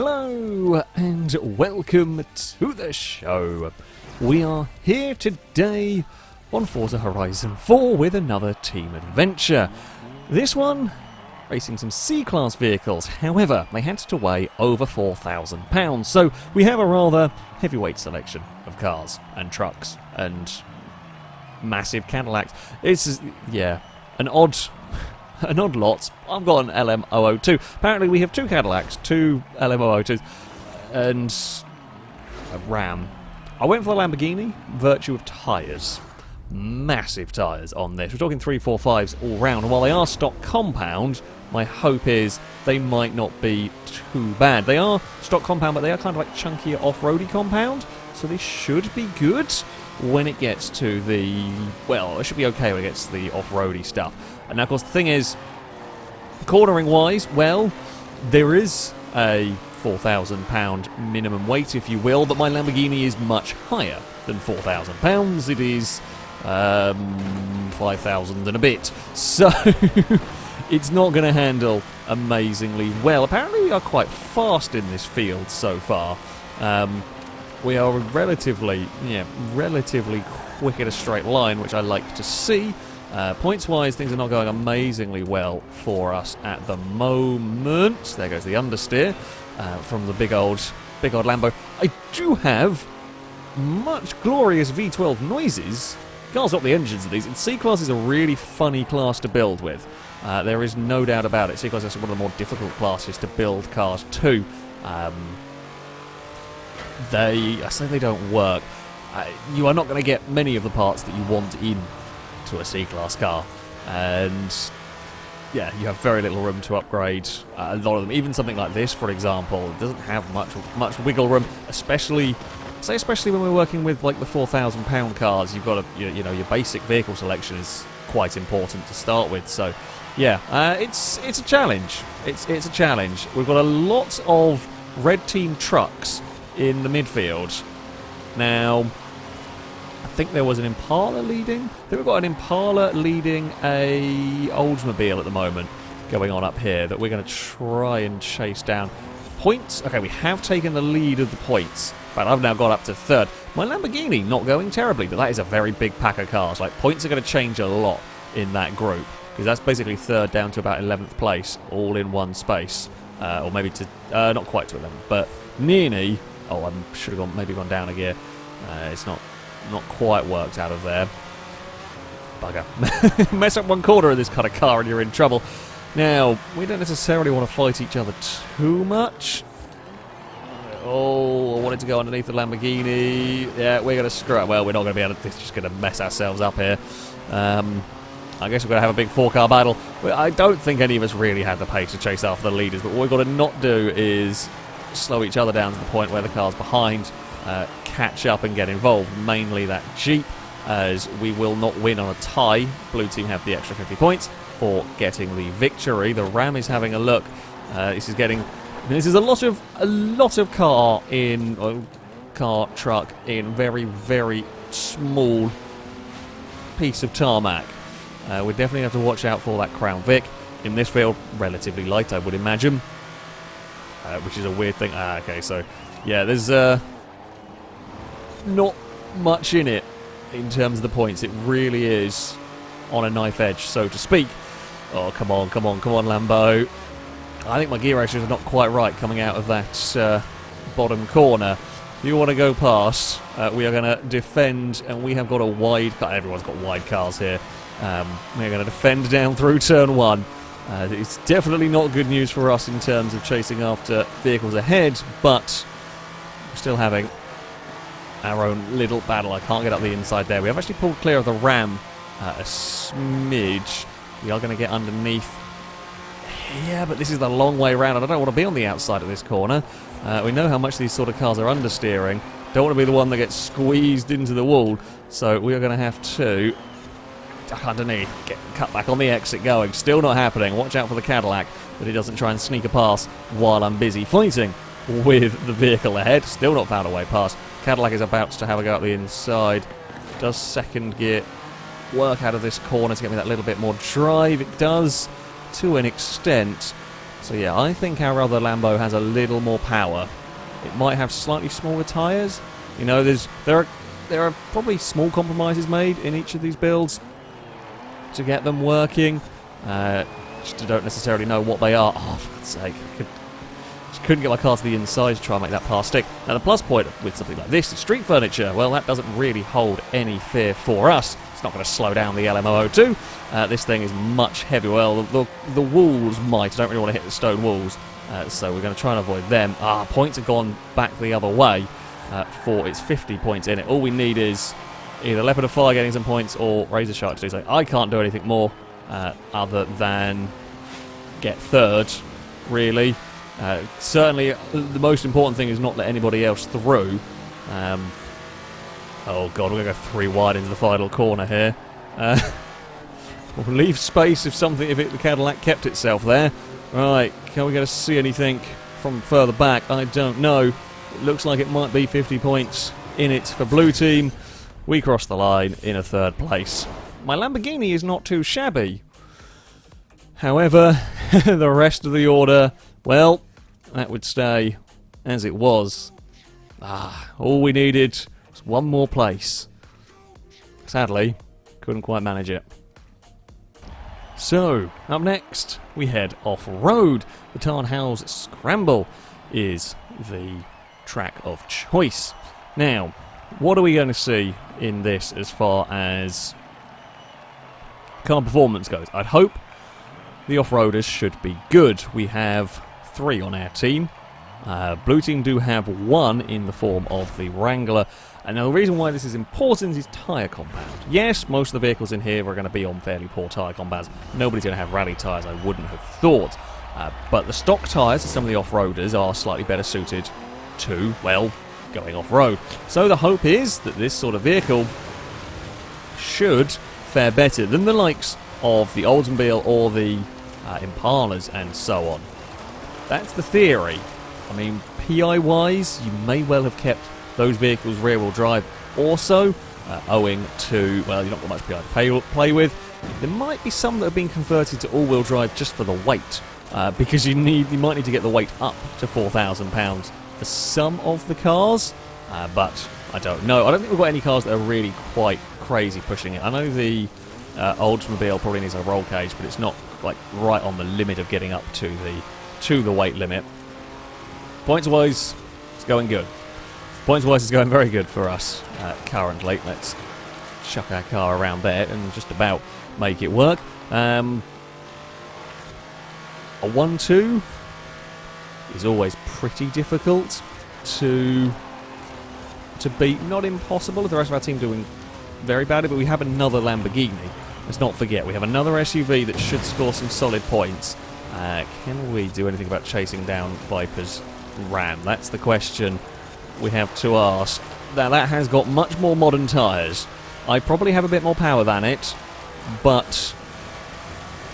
Hello and welcome to the show. We are here today on Forza Horizon 4 with another team adventure. This one racing some C-Class vehicles, however they had to weigh over £4,000, so we have a rather heavyweight selection of cars and trucks and massive Cadillacs. It's, yeah, an odd lot. I've got an LM002. Apparently we have two Cadillacs, two LM002s, and a Ram. I went for the Lamborghini, virtue of tyres. Massive tyres on this. We're talking 345s all round, and while they are stock compound, my hope is they might not be too bad. They are stock compound, but they are kind of like chunkier off-roady compound, so they should be good when it gets to the... well, it should be okay when it gets to the off-roady stuff. And now, of course, the thing is, cornering-wise, well, there is a £4,000 minimum weight, if you will, but my Lamborghini is much higher than £4,000. It is 5,000 and a bit. So it's not going to handle amazingly well. Apparently we are quite fast in this field so far. We are relatively quick in a straight line, which I like to see. Points-wise, things are not going amazingly well for us at the moment. There goes the understeer from the big old Lambo. I do have much glorious V12 noises. Can't stop the engines of these. And C-Class is a really funny class to build with. There is no doubt about it. C-Class is one of the more difficult classes to build cars to. I say they don't work. You are not going to get many of the parts that you want in to a C-Class car, and yeah, you have very little room to upgrade a lot of them. Even something like this, for example, doesn't have much wiggle room, especially when we're working with like the £4,000 cars. You've got your basic vehicle selection is quite important to start with. So yeah, it's a challenge. It's a challenge. We've got a lot of red team trucks in the midfield now. I think there was an Impala leading. I think we've got an Impala leading a Oldsmobile at the moment going on up here that we're going to try and chase down. Points. Okay, we have taken the lead of the points, but I've now got up to third. My Lamborghini not going terribly, but that is a very big pack of cars. Like, points are going to change a lot in that group, because that's basically third down to about 11th place, all in one space. Or maybe to... not quite to 11, but nearly... oh, I should have maybe gone down a gear. It's not quite worked out of there. Bugger. Mess up one corner of this kind of car and you're in trouble. Now, we don't necessarily want to fight each other too much. Oh, I wanted to go underneath the Lamborghini. Yeah, we're going to screw up. Well, we're not going to be able to... it's just going to mess ourselves up here. I guess we're going to have a big four-car battle. I don't think any of us really had the pace to chase after the leaders, but what we've got to not do is slow each other down to the point where the cars behind catch up and get involved. Mainly that Jeep, as we will not win on a tie. Blue team have the extra 50 points for getting the victory. The Ram is having a look. This is a lot of car truck in very, very small piece of tarmac. We definitely have to watch out for that Crown Vic. In this field, relatively light, I would imagine. Which is a weird thing. Okay, so yeah, there's not much in it in terms of the points. It really is on a knife edge, so to speak. Oh, come on, Lambo. I think my gear ratios are not quite right coming out of that bottom corner. If you want to go past, we are going to defend, and we have got a wide car. Everyone's got wide cars here. We're going to defend down through turn one. It's definitely not good news for us in terms of chasing after vehicles ahead, but we're still having our own little battle. I can't get up the inside there. We have actually pulled clear of the Ram a smidge. We are going to get underneath. Yeah, but this is the long way around, and I don't want to be on the outside of this corner. We know how much these sort of cars are understeering. Don't want to be the one that gets squeezed into the wall, so we are going to have to duck underneath, get cut back on the exit going. Still not happening. Watch out for the Cadillac, that he doesn't try and sneak a pass while I'm busy fighting with the vehicle ahead. Still not found a way past. Cadillac is about to have a go at the inside. Does second gear work out of this corner to get me that little bit more drive? It does, to an extent. So yeah, I think our other Lambo has a little more power. It might have slightly smaller tyres. You know, there are probably small compromises made in each of these builds to get them working. Just don't necessarily know what they are. Oh, for God's sake. Just couldn't get my car to the inside to try and make that pass stick. Now, the plus point with something like this is street furniture. Well, that doesn't really hold any fear for us. It's not going to slow down the LMO02. This thing is much heavier. Well, the walls might. I don't really want to hit the stone walls. So we're going to try and avoid them. Points have gone back the other way for its 50 points in it. All we need is either Leopard of Fire getting some points or Razor Shark to do so. I can't do anything more other than get third, really. Certainly, the most important thing is not let anybody else through. Oh god, we're going to go 3 wide into the final corner here. We'll leave space if the Cadillac kept itself there. Right, can we get to see anything from further back? I don't know. It looks like it might be 50 points in it for blue team. We cross the line in a third place. My Lamborghini is not too shabby. However, the rest of the order, well, that would stay as it was. All we needed was one more place. Sadly, couldn't quite manage it. So, up next, we head off-road. The Tarnhouse Scramble is the track of choice. Now, what are we going to see in this as far as car performance goes? I'd hope the off-roaders should be good. We have 3 on our team. Blue team do have 1 in the form of the Wrangler. And now the reason why this is important is tyre compound. Yes, most of the vehicles in here are going to be on fairly poor tyre compounds. Nobody's going to have rally tyres, I wouldn't have thought. But the stock tyres of some of the off-roaders are slightly better suited to, well, going off-road. So the hope is that this sort of vehicle should fare better than the likes of the Oldsmobile or the Impalas and so on. That's the theory. I mean, PI-wise, you may well have kept those vehicles rear-wheel drive also, owing to, well, you've not got much PI to play with. There might be some that have been converted to all-wheel drive just for the weight, because you might need to get the weight up to £4,000 for some of the cars, but I don't know. I don't think we've got any cars that are really quite crazy pushing it. I know the Oldsmobile probably needs a roll cage, but it's not like right on the limit of getting up to the weight limit. Points-wise, it's going good. Points-wise, it's going very good for us currently. Let's chuck our car around there and just about make it work. A 1-2 is always pretty difficult to beat. Not impossible if the rest of our team doing very badly, but we have another Lamborghini. Let's not forget, we have another SUV that should score some solid points. Can we do anything about chasing down Viper's Ram? That's the question we have to ask. Now, that has got much more modern tyres. I probably have a bit more power than it, but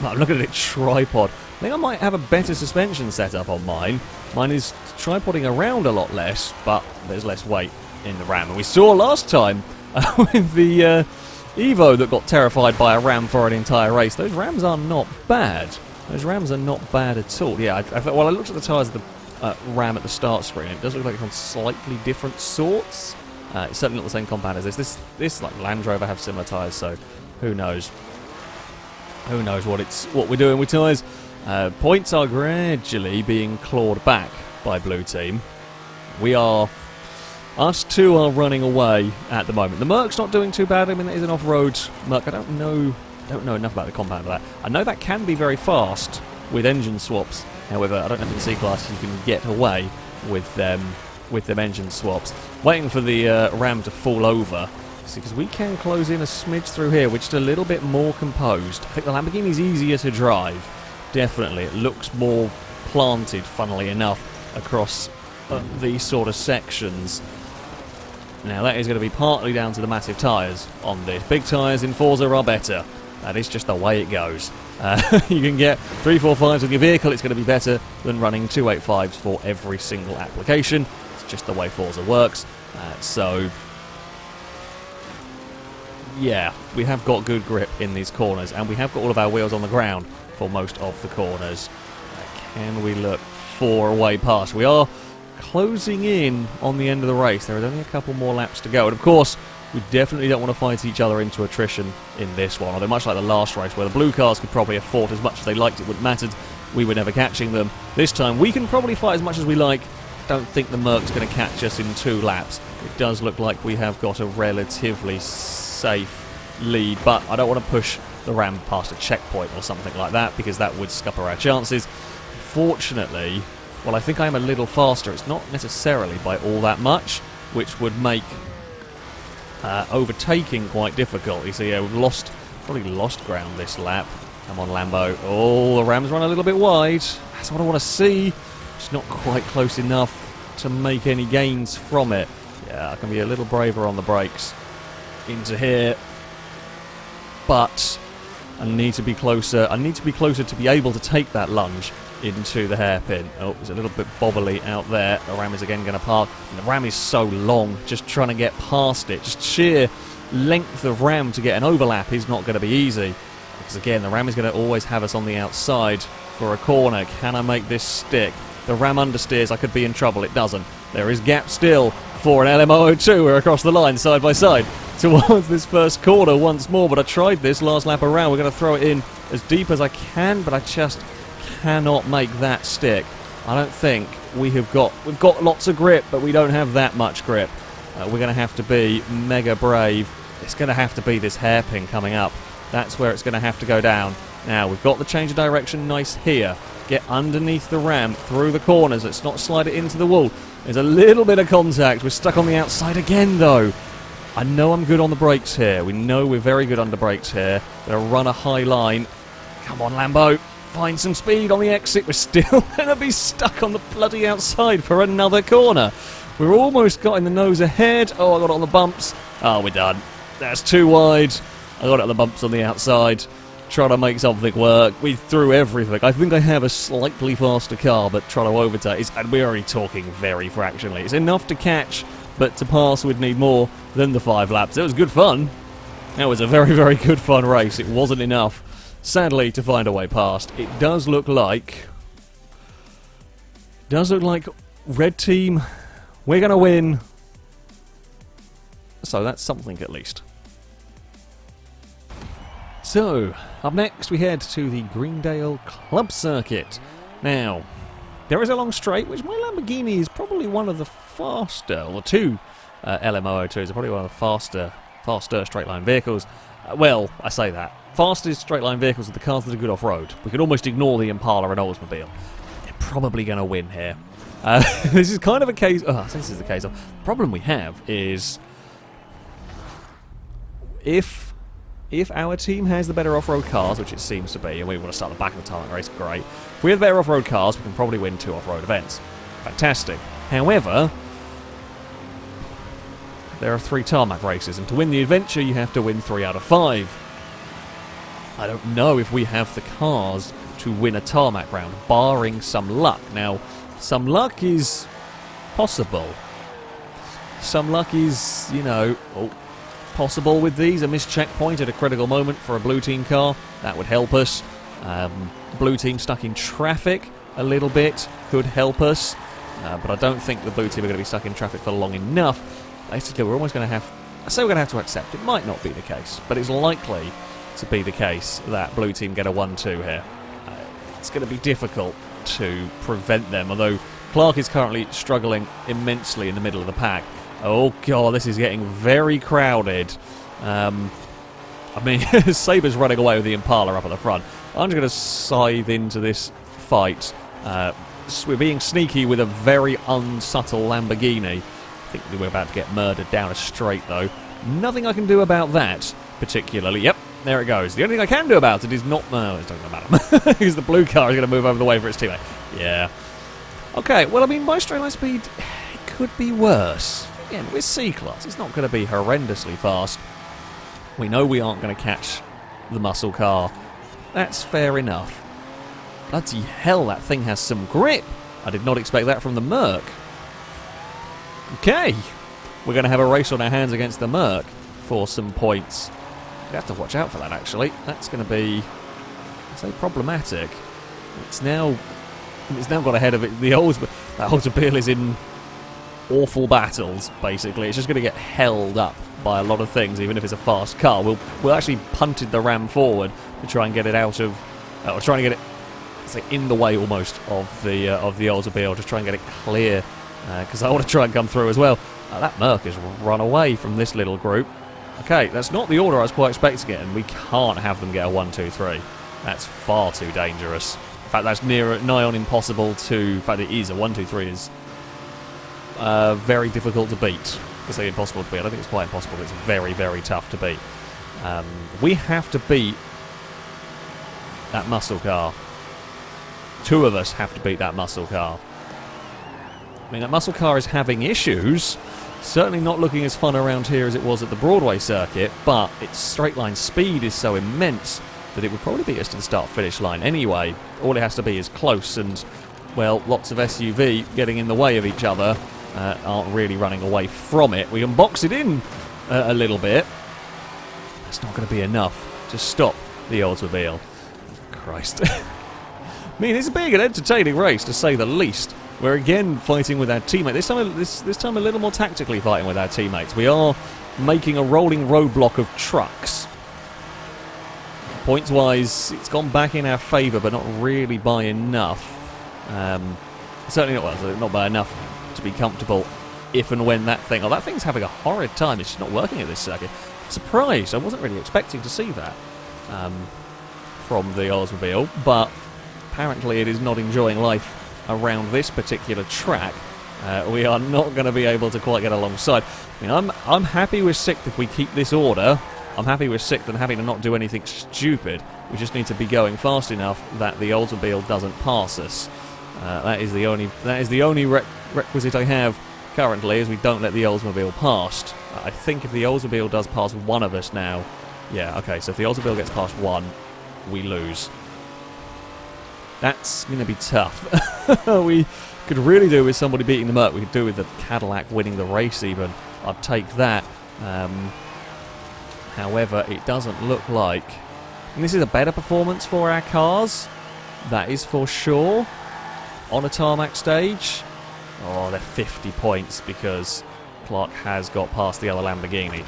I'm looking at it tripod. I think I might have a better suspension setup on mine. Mine is tripoding around a lot less, but there's less weight in the Ram. And we saw last time with the Evo that got terrified by a Ram for an entire race. Those Rams are not bad. Those Rams are not bad at all. Yeah, I looked at the tyres of the Ram at the start screen. It does look like it's on slightly different sorts. It's certainly not the same compound as this. This like Land Rover have similar tyres, so who knows? Who knows what we're doing with tyres? Points are gradually being clawed back by blue team. Us two are running away at the moment. The Merc's not doing too badly. I mean, that is an off-road Merc. I don't know enough about the compound of that. I know that can be very fast with engine swaps. However, I don't know if in C-Class you can get away with them engine swaps. Waiting for the Ram to fall over. See, because we can close in a smidge through here. We're just a little bit more composed. I think the Lamborghini's easier to drive. Definitely. It looks more planted, funnily enough, across these sort of sections. Now, that is going to be partly down to the massive tyres on this. Big tyres in Forza are better. That is just the way it goes. You can get 345s with your vehicle. It's going to be better than running 285s for every single application. It's just the way Forza works. So, yeah, we have got good grip in these corners, and we have got all of our wheels on the ground for most of the corners. can we look for away pass? We are closing in on the end of the race. There is only a couple more laps to go. And of course, we definitely don't want to fight each other into attrition in this one. Although much like the last race, where the blue cars could probably have fought as much as they liked, it wouldn't matter. We were never catching them. This time, we can probably fight as much as we like. Don't think the Merc's going to catch us in 2 laps. It does look like we have got a relatively safe lead, but I don't want to push the Ram past a checkpoint or something like that, because that would scupper our chances. Fortunately, well, I think I am a little faster. It's not necessarily by all that much, which would make overtaking quite difficult. You see, we've probably lost ground this lap. Come on, Lambo. Oh, the Ram's run a little bit wide. That's what I want to see. It's not quite close enough to make any gains from it. Yeah, I can be a little braver on the brakes into here. But I need to be closer. I need to be closer to be able to take that lunge into the hairpin. Oh, it's a little bit bobbly out there. The Ram is again going to park. And the Ram is so long, just trying to get past it. Just sheer length of Ram to get an overlap is not going to be easy. Because again, the Ram is going to always have us on the outside for a corner. Can I make this stick? The Ram understeers, I could be in trouble. It doesn't. There is gap still for an LMO02. We're across the line, side by side, towards this first corner once more. But I tried this last lap around. We're going to throw it in as deep as I can, but I just cannot make that stick. I don't think we've got lots of grip, but we don't have that much grip. We're going to have to be mega brave. It's going to have to be this hairpin coming up. That's where it's going to have to go down. Now, we've got the change of direction nice here. Get underneath the Ram, through the corners. Let's not slide it into the wall. There's a little bit of contact. We're stuck on the outside again, though. I know I'm good on the brakes here. We know we're very good under brakes here. Gonna run a high line. Come on, Lambo. Find some speed on the exit. We're still going to be stuck on the bloody outside for another corner. We're almost got in the nose ahead. Oh, I got it on the bumps. Oh, we're done. That's too wide. I got it on the bumps on the outside. Trying to make something work. We threw everything. I think I have a slightly faster car, but trying to overtake. And we're only talking very fractionally. It's enough to catch, but to pass we'd need more than the 5 laps. It was good fun. That was a very, very good fun race. It wasn't enough, sadly, to find a way past. It does look like red team, we're going to win. So that's something at least. So, up next we head to the Greendale Club Circuit. Now, there is a long straight, which my Lamborghini is probably one of the faster, or the 2 LMO02s are probably one of the faster straight line vehicles. Well, I say that. Fastest straight line vehicles are the cars that are good off-road. We could almost ignore the Impala and Oldsmobile. They're probably going to win here. This is kind of a case... Oh, this is the case of... The problem we have is... If our team has the better off-road cars, which it seems to be, and we want to start the back of the tarmac race, great. If we have better off-road cars, we can probably win 2 off-road events. Fantastic. However, there are 3 tarmac races, and to win the adventure, you have to win 3 out of 5. I don't know if we have the cars to win a tarmac round, barring some luck. Now, some luck is possible. Some luck is, you know... possible with these. A missed checkpoint at a critical moment for a blue team car, that would help us. Blue team stuck in traffic a little bit could help us, but I don't think the blue team are going to be stuck in traffic for long enough. Basically, we're almost going to have... I say we're going to have to accept. It might not be the case, but it's likely to be the case that blue team get a 1-2 here. It's going to be difficult to prevent them, although Clark is currently struggling immensely in the middle of the pack. Oh god, this is getting very crowded. I mean, Saber's running away with the Impala up at the front. I'm just going to scythe into this fight. We're being sneaky with a very unsubtle Lamborghini. I think we're about to get murdered down a straight, though. Nothing I can do about that, particularly. Yep, there it goes. The only thing I can do about it is not... No, it's not going to matter. Because the blue car is going to move over the way for its teammate. Yeah. Okay, well, I mean, my straight line speed, it could be worse. Again, with C-Class, it's not going to be horrendously fast. We know we aren't going to catch the muscle car. That's fair enough. Bloody hell, that thing has some grip. I did not expect that from the Merc. Okay. We're going to have a race on our hands against the Merc for some points. We have to watch out for that, actually. That's going to be, I'd say, problematic. It's now It's now got ahead of it. The Oldsmobile is in awful battles, basically. It's just going to get held up by a lot of things, even if it's a fast car. We'll actually punted the Ram forward to try and get it out of, or trying to get it, say, in the way almost of the Oldsmobile, just try and get it clear, because I want to try and come through as well. That Merc has run away from this little group. Okay, that's not the order I was quite expecting it, and we can't have them get a 1-2-3. That's far too dangerous. In fact, that's nigh on impossible to... In fact, it is. A 1-2-3 is very difficult to beat. I say impossible to beat. I don't think it's quite impossible, but it's very, very tough to beat. We have to beat that muscle car. Two of us have to beat that muscle car. I mean, that muscle car is having issues. Certainly not looking as fun around here as it was at the Broadway circuit, but its straight line speed is so immense that it would probably beat us to the start-finish line anyway. All it has to be is close, and, well, lots of SUV getting in the way of each other aren't really running away from it. We can box it in a little bit. That's not going to be enough to stop the Oldsmobile. Christ. I mean, it's being an entertaining race, to say the least. We're again fighting with our teammate. This time a little more tactically fighting with our teammates. We are making a rolling roadblock of trucks. Points-wise, it's gone back in our favour, but not really by enough. Certainly not by enough to be comfortable if and when that thing... Oh, that thing's having a horrid time. It's just not working at this circuit. I'm surprised. I wasn't really expecting to see that from the Oldsmobile, but apparently it is not enjoying life around this particular track. We are not going to be able to quite get alongside. I mean, I'm happy with 6th if we keep this order. I'm happy with 6th and having to not do anything stupid. We just need to be going fast enough that the Oldsmobile doesn't pass us. That is the only requisite I have currently, is we don't let the Oldsmobile past. I think if the Oldsmobile does pass one of us now... Yeah, okay, so if the Oldsmobile gets past one, we lose. That's going to be tough. We could really do with somebody beating the Merc. We could do with the Cadillac winning the race even. I'd take that. However, it doesn't look like... And this is a better performance for our cars. That is for sure. On a tarmac stage. Oh, they're 50 points because Clark has got past the other Lamborghini.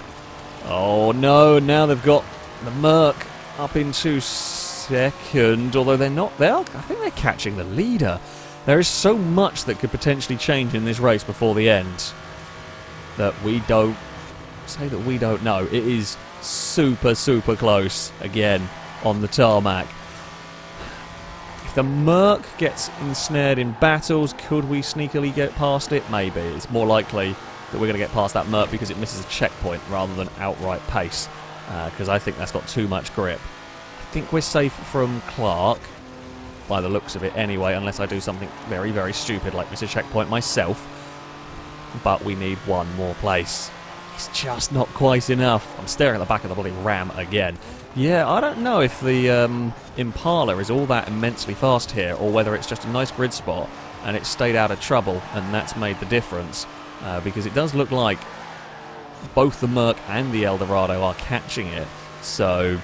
Oh no, now they've got the Merc up into second, although they're not there. I think they're catching the leader. There is so much that could potentially change in this race before the end that we don't know. It is super, super close again on the tarmac. If the Merc gets ensnared in battles, could we sneakily get past it? Maybe. It's more likely that we're going to get past that Merc because it misses a checkpoint rather than outright pace, because I think that's got too much grip. I think we're safe from Clark, by the looks of it anyway, unless I do something very, very stupid like miss a checkpoint myself. But we need one more place. It's just not quite enough. I'm staring at the back of the bloody Ram again. Yeah, I don't know if the Impala is all that immensely fast here, or whether it's just a nice grid spot and it's stayed out of trouble and that's made the difference. Because it does look like both the Merc and the Eldorado are catching it. So,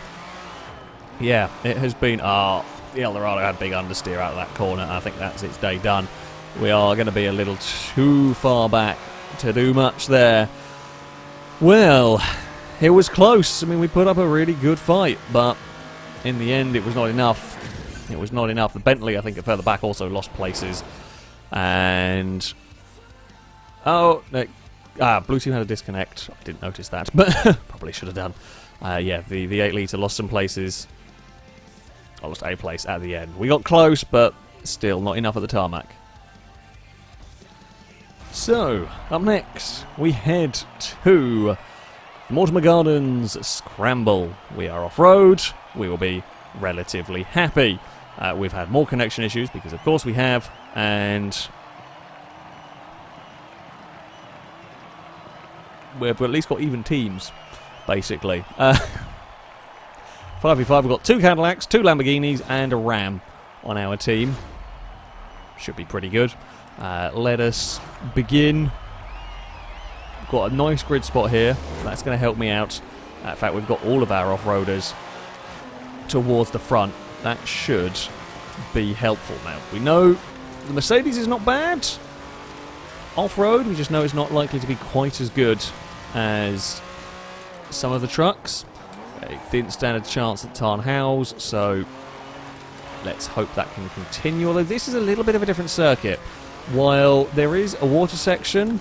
yeah, it has been... the Eldorado had a big understeer out of that corner. I think that's its day done. We are going to be a little too far back to do much there. Well, it was close. I mean, we put up a really good fight, but in the end it was not enough. It was not enough. The Bentley, I think, further back also lost places. And... Oh, Blue Team had a disconnect. I didn't notice that, but probably should have done. Yeah, the 8 litre lost some places. I lost a place at the end. We got close, but still not enough at the tarmac. So, up next, we head to Mortimer Gardens Scramble. We are off-road. We will be relatively happy. We've had more connection issues, because of course we have, and we've at least got even teams, basically. 5v5, we've got 2 Cadillacs, 2 Lamborghinis, and a Ram on our team. Should be pretty good. Let us begin. We've got a nice grid spot here. That's going to help me out. In fact, we've got all of our off-roaders towards the front. That should be helpful now. We know The Mercedes is not bad. Off-road, we just know it's not likely to be quite as good as some of the trucks. It didn't stand a chance at Tarn Howes, so let's hope that can continue. Although this is a little bit of a different circuit. While there is a water section,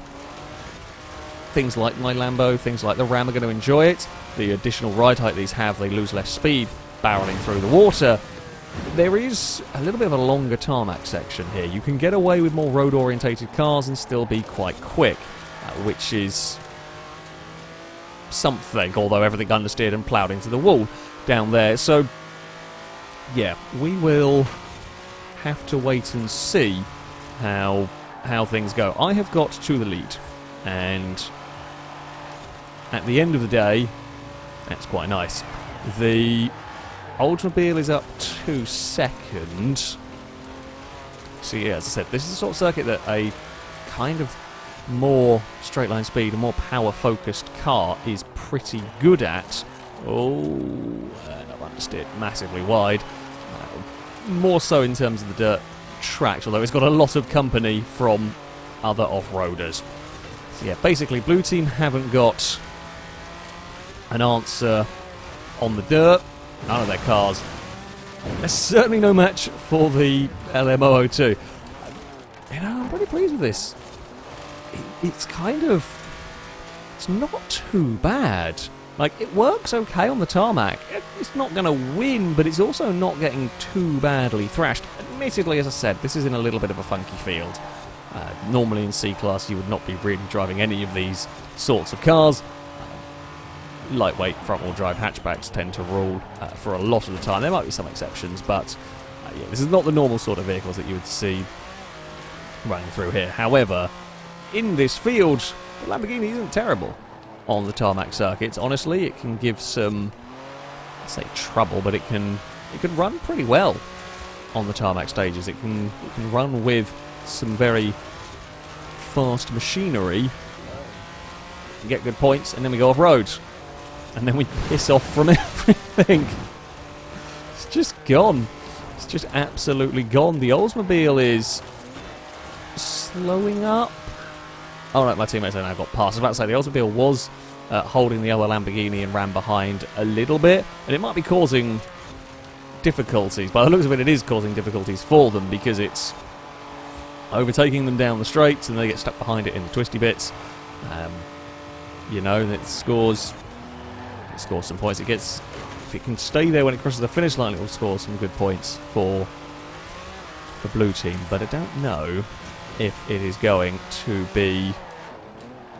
things like my Lambo, things like the Ram are going to enjoy it. The additional ride height these have, they lose less speed barreling through the water. There is a little bit of a longer tarmac section here. You can get away with more road-orientated cars and still be quite quick, which is something, although everything understeered and ploughed into the wall down there. So, yeah, we will have to wait and see how things go. I have got to the lead, and at the end of the day, that's quite nice. The Oldsmobile is up to second. So yeah, as I said, this is the sort of circuit that a kind of more straight line speed, a more power focused car is pretty good at. Oh, I've understeered massively wide. More so in terms of the dirt tracks, although it's got a lot of company from other off-roaders. So yeah, basically blue team haven't got an answer on the dirt. None of their cars. There's certainly no match for the LM002. You know, I'm pretty pleased with this. It's kind of... It's not too bad. Like, it works okay on the tarmac. It's not going to win, but it's also not getting too badly thrashed. Admittedly, as I said, this is in a little bit of a funky field. Normally in C-Class, you would not be really driving any of these sorts of cars. Lightweight front-wheel drive hatchbacks tend to rule for a lot of the time. There might be some exceptions, but yeah, this is not the normal sort of vehicles that you would see running through here. However, in this field, the Lamborghini isn't terrible on the tarmac circuits. Honestly, it can give some, let's say, trouble, but it can run pretty well on the tarmac stages. It can run with some very fast machinery, get good points, and then we go off-road. And then we piss off from everything. It's just gone. It's just absolutely gone. The Oldsmobile is slowing up. Oh, no, my teammates have now got past. I was about to say, the Oldsmobile was holding the other Lamborghini and ran behind a little bit. And it might be causing difficulties. By the looks of it, it is causing difficulties for them because it's overtaking them down the straights and they get stuck behind it in the twisty bits. You know, it scores some points. If it can stay there when it crosses the finish line, it will score some good points for the blue team. But I don't know if it is going to be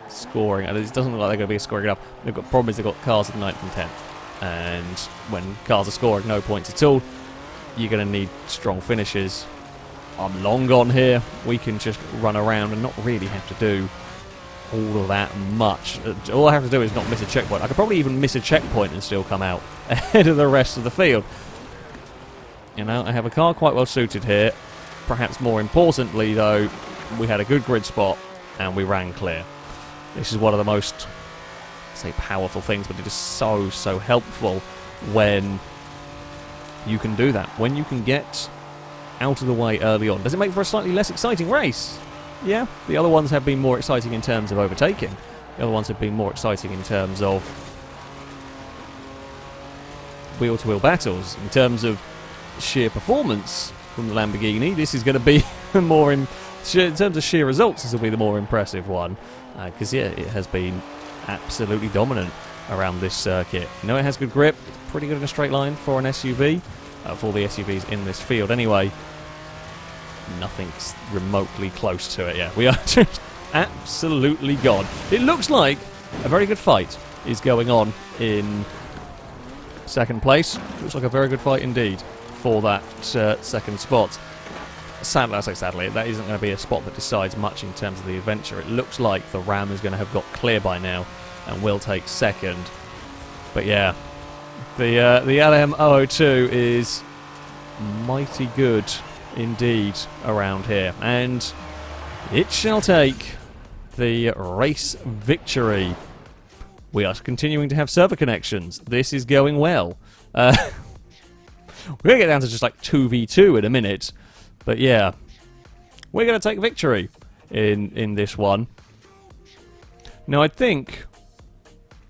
scoring. And it doesn't look like they're going to be scoring it up. They've got problems. They've got cars at 9th and 10th, and when cars are scoring no points at all, you're going to need strong finishes. I'm long gone here. We can just run around and not really have to do all of that much. All I have to do is not miss a checkpoint. I could probably even miss a checkpoint and still come out ahead of the rest of the field. You know, I have a car quite well suited here. Perhaps more importantly, though, we had a good grid spot and we ran clear. This is one of the most, say, powerful things, but it is so helpful when you can do that. When you can get out of the way early on. Does it make for a slightly less exciting race? Yeah, the other ones have been more exciting in terms of overtaking. The other ones have been more exciting in terms of wheel-to-wheel battles. In terms of sheer performance from the Lamborghini, this is going to be more in terms of sheer results, this will be the more impressive one. Because, yeah, it has been absolutely dominant around this circuit. You know, it has good grip. It's pretty good in a straight line for an SUV. For the SUVs in this field anyway. Nothing's remotely close to it yet. We are just absolutely gone. It looks like a very good fight is going on in second place. Looks like a very good fight indeed for that second spot. Sadly, I say sadly, that isn't going to be a spot that decides much in terms of the adventure. It looks like the Ram is going to have got clear by now and will take second. But yeah, the LM002 is mighty good indeed around here, and it shall take the race victory. We are continuing to have server connections. This is going well. We're going to get down to just like 2v2 in a minute, but yeah, we're going to take victory in this one. Now, I think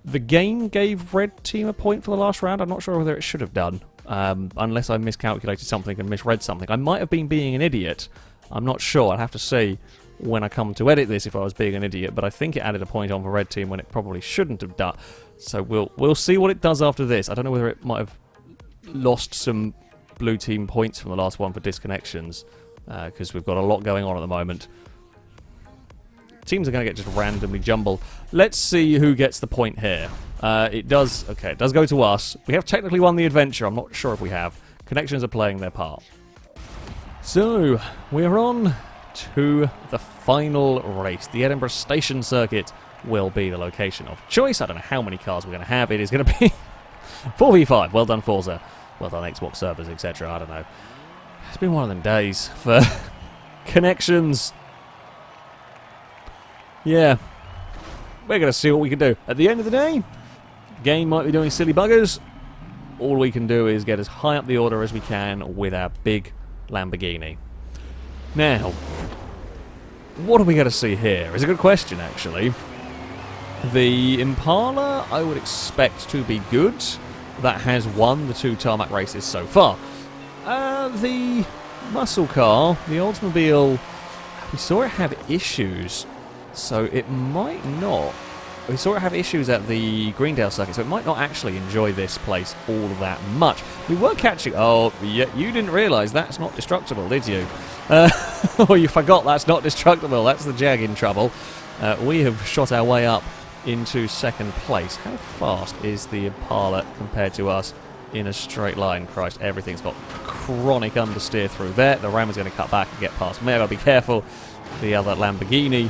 the game gave red team a point for the last round. I'm not sure whether it should have done, unless I miscalculated something and misread something. I might have been being an idiot. I'm not sure. I'll have to see when I come to edit this if I was being an idiot, but I think it added a point on for red team when it probably shouldn't have done. So we'll see what it does after this. I don't know whether it might have lost some blue team points from the last one for disconnections, because we've got a lot going on at the moment. Teams are going to get just randomly jumbled. Let's see who gets the point here. It does go to us. We have technically won the adventure. I'm not sure if we have. Connections are playing their part. So, we're on to the final race. The Edinburgh Station Circuit will be the location of choice. I don't know how many cars we're going to have. It is going to be 4v5. Well done, Forza. Well done, Xbox servers, etc. I don't know. It's been one of them days for connections. Yeah. We're going to see what we can do. At the end of the day, the game might be doing silly buggers. All we can do is get as high up the order as we can with our big Lamborghini. Now, what are we going to see here? It's a good question, actually. The Impala, I would expect to be good. That has won the 2 tarmac races so far. The muscle car, the Oldsmobile, we saw it have issues, so it might not. We saw it have issues at the Greendale circuit, so it might not actually enjoy this place all that much. We were catching... Oh, yeah, you didn't realise that's not destructible, did you? Or you forgot that's not destructible. That's the Jag in trouble. We have shot our way up into second place. How fast is the Impala compared to us in a straight line? Christ, everything's got chronic understeer through there. The Ram is going to cut back and get past me. I've got to be careful the other Lamborghini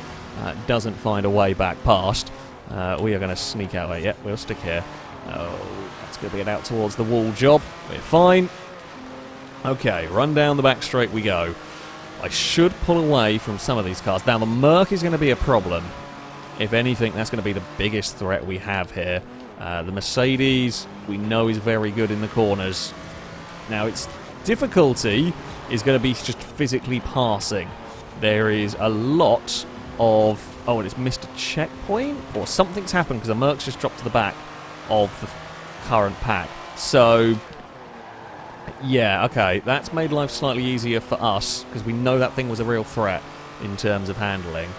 doesn't find a way back past. We are going to sneak our way. Yep, we'll stick here. Oh, that's going to be an out towards the wall job. We're fine. Okay, run down the back straight we go. I should pull away from some of these cars. Now, the Merc is going to be a problem. If anything, that's going to be the biggest threat we have here. The Mercedes, we know, is very good in the corners. Now, its difficulty is going to be just physically passing. There is a lot of... Oh, and it's missed a checkpoint? Or something's happened because the Merc's just dropped to the back of the current pack. So, yeah, okay. That's made life slightly easier for us because we know that thing was a real threat in terms of handling.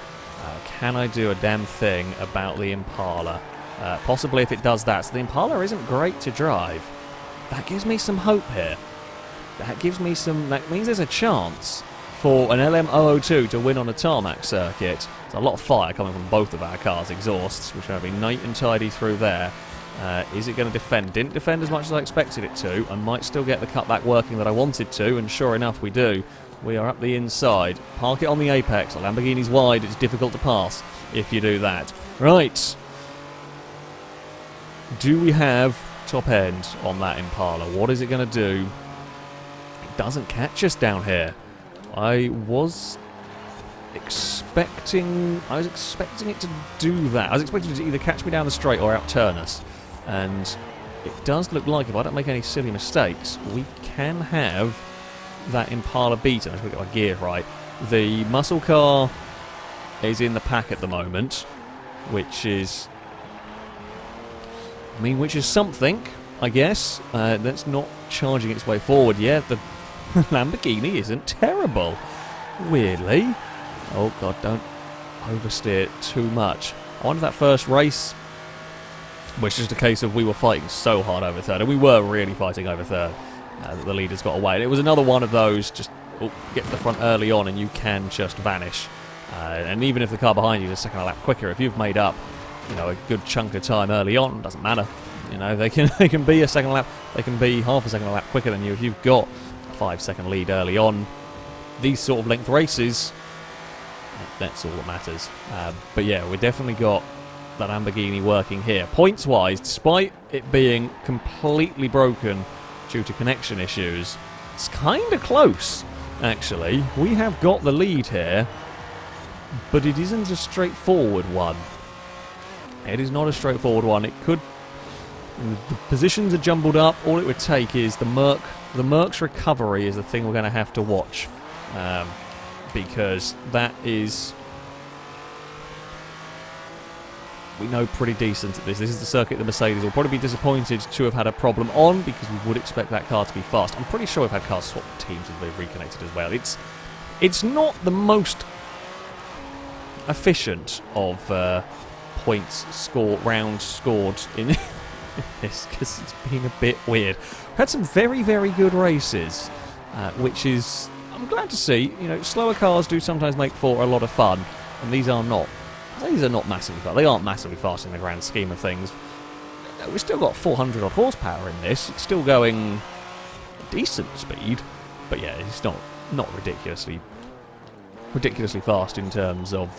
Can I do a damn thing about the Impala? Possibly if it does that. So the Impala isn't great to drive. That gives me some hope here. That gives me some... That means there's a chance for an LM002 to win on a tarmac circuit. There's a lot of fire coming from both of our cars' exhausts, which are going to be neat and tidy through there. Is it going to defend? Didn't defend as much as I expected it to. I might still get the cutback working that I wanted to, and sure enough we do. We are up the inside. Park it on the apex. The Lamborghini's wide. It's difficult to pass if you do that. Right. Do we have top end on that Impala? What is it going to do? It doesn't catch us down here. I was expecting it to do that. I was expecting it to either catch me down the straight or out-turn us. And it does look like, if I don't make any silly mistakes, we can have that Impala beaten. I just got my gear right. The muscle car is in the pack at the moment, which is... I mean, which is something, I guess. That's not charging its way forward yet. The Lamborghini isn't terrible, weirdly. Oh god, don't oversteer too much. I wonder if that first race, which is just a case of we were fighting so hard over third, and we were really fighting over third, that the leaders got away. And it was another one of those, just get to the front early on and you can just vanish. And even if the car behind you is a second a lap quicker, if you've made up, you know, a good chunk of time early on, doesn't matter. You know, they can be a second lap, they can be half a second a lap quicker than you if you've got a 5-second lead early on. These sort of length races, that's all that matters. But yeah, we've definitely got that Lamborghini working here. Points-wise, despite it being completely broken due to connection issues, it's kind of close, actually. We have got the lead here, but it isn't a straightforward one. It is not a straightforward one. It could... The positions are jumbled up. All it would take is the Merc's recovery is the thing we're going to have to watch. because that is, we know, pretty decent at this. This is the circuit the Mercedes will probably be disappointed to have had a problem on, because we would expect that car to be fast. I'm pretty sure we've had cars swap teams as they've reconnected as well. It's not the most efficient of rounds scored in this, because it's being a bit weird. We had some very, very good races, which is, I'm glad to see. You know, slower cars do sometimes make for a lot of fun, and these are not. These are not massively fast. They aren't massively fast in the grand scheme of things. We've still got 400 odd horsepower in this. It's still going decent speed, but yeah, it's not ridiculously fast in terms of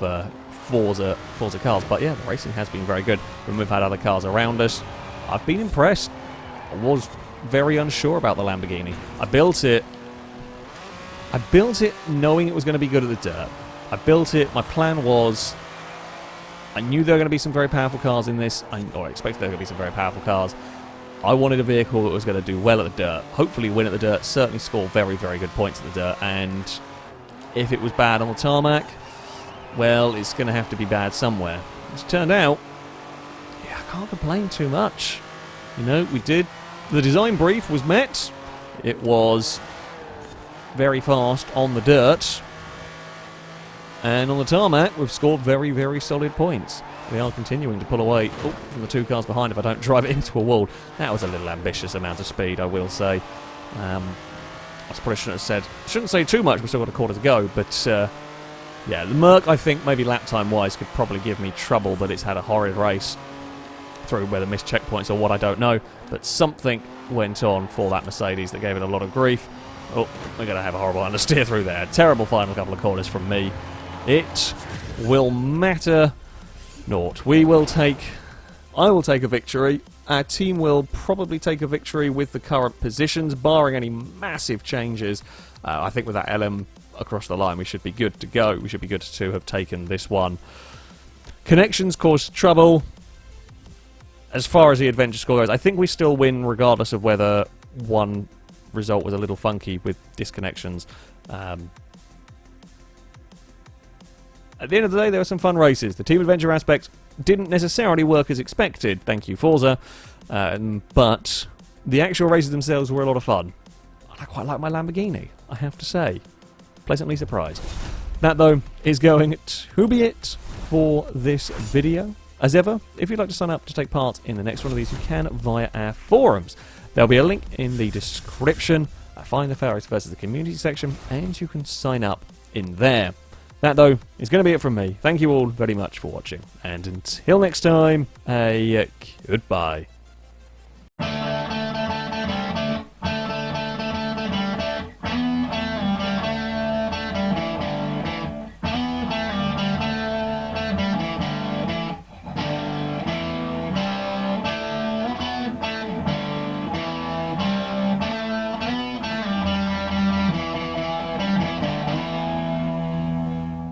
Forza cars. But yeah, the racing has been very good when we've had other cars around us. I've been impressed. I was very unsure about the Lamborghini. I built it knowing it was going to be good at the dirt. I built it, my plan was, I knew there were going to be some very powerful cars in this, or I expected there were going to be some very powerful cars. I wanted a vehicle that was going to do well at the dirt, hopefully win at the dirt, certainly score very, very good points at the dirt, and if it was bad on the tarmac, well, it's going to have to be bad somewhere. As it turned out, yeah, I can't complain too much. You know, the design brief was met. It was very fast on the dirt, and on the tarmac, we've scored very, very solid points. We are continuing to pull away from the two cars behind if I don't drive it into a wall. That was a little ambitious amount of speed, I will say. I probably shouldn't say too much, we've still got a quarter to go, but yeah, the Merc, I think, maybe lap time-wise, could probably give me trouble, but it's had a horrid race through whether missed checkpoints or what, I don't know, but something went on for that Mercedes that gave it a lot of grief. Oh, we're going to have a horrible understeer through there. Terrible final couple of corners from me. It will matter naught. I will take a victory. Our team will probably take a victory with the current positions, barring any massive changes. I think with that LM across the line, we should be good to go. We should be good to have taken this one. Connections caused trouble. As far as the adventure score goes, I think we still win regardless of whether one result was a little funky with disconnections. At the end of the day, there were some fun races. The team adventure aspect didn't necessarily work as expected, thank you Forza, but the actual races themselves were a lot of fun. I quite like my Lamborghini, I have to say. Pleasantly surprised. That, though, is going to be it for this video. As ever, if you'd like to sign up to take part in the next one of these, you can via our forums. There'll be a link in the description. Find the FailRace versus the community section, and you can sign up in there. That, though, is going to be it from me. Thank you all very much for watching, and until next time, goodbye.